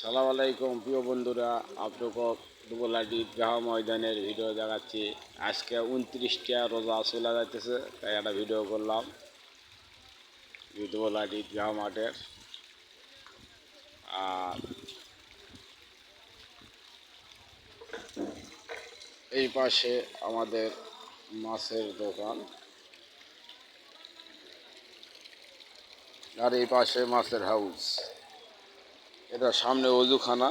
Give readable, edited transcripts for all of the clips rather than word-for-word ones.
সালাম আলাইকুম প্রিয় বন্ধুরা, আপনাকে দুবলাডি ঈদগাহ ময়দানের ভিডিও দেখাচ্ছি। আজকে 29টা রোজা চলে যাইতেছে, তাই একটা ভিডিও করলাম দুবলাডি ঈদগাহ মাঠের। আর এই পাশে আমাদের মাছের দোকান, আর এই পাশে মাছের হাউস। এটা সামনে অজুখানা।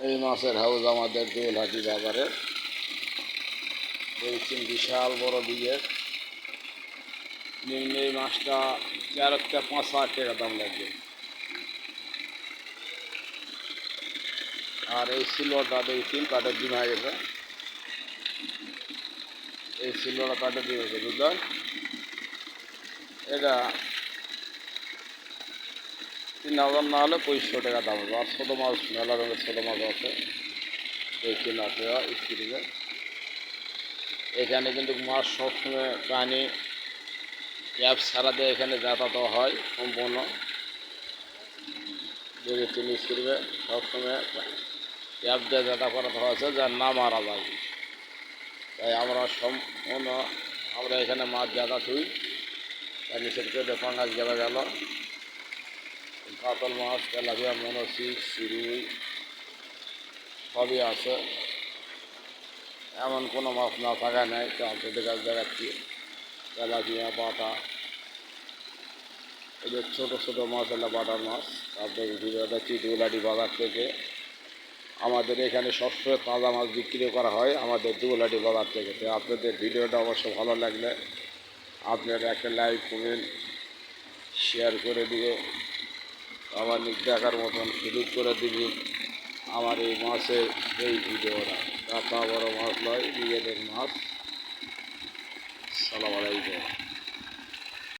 এই মাছের হাউস আমাদের দুবলাডি বাজারের। দেখছেন বিশাল বড় বিয়ের নিম্ন। এই মাছটা 4টা 5,000 টাকা দাম লাগবে। আর এই সিলভারটা দেখছেন কাঠের ডিম হয়ে গেছে। এই সিলভারটা কাঠের ডিম হয়েছে, বুঝলেন? এটা 3,000 না হলে 2500 টাকা দাম হবে। আর ছোটো মাছ, মেলা রঙের ছোটো মাছ আছে, দেখছেন আছে স্ক্রিনে। এখানে কিন্তু মাছ সবসময় প্রাণী অ্যাপ ছাড়া দিয়ে এখানে যাতায়াত হয় সম্পূর্ণ। দেখেছেন স্ক্রিনে সবসময় অ্যাপ দিয়ে যাতায়াত করা হয়েছে, যার না মারা যায়। তাই আমরা সম্পূর্ণ এখানে মাছ যাতায়াত হই। তাই নিষেধ করে পাঙ্গাস গেলা গেল, কাতল মাছ, তেলাপিয়া, মনোসিক, রুই সবই আছে। এমন কোনো মাছ না থাকা নেই। তো আপনাদের কাছে দেখাচ্ছি তেলাপিয়া, বাটা। এই যে ছোটো ছোটো মাছ হলো বাটার মাছ। আপনাদের ভিডিও দেখছি দুবলাডি বাজার থেকে। আমাদের এখানে সবসময় তাজা মাছ বিক্রি করা হয় আমাদের দুবলাডি বাজার থেকে। তো আপনাদের ভিডিওটা অবশ্য ভালো লাগলে আপনারা একটা লাইক, কমেন্ট, শেয়ার করে দিবে। আমার দেখার মতন সুযোগ করে দিবি আমার এই মাছের এই ভিডিওটা। কাঁচা বড় মাছ নয়, নিজেদের মাছ। সালাম আলাইকুম।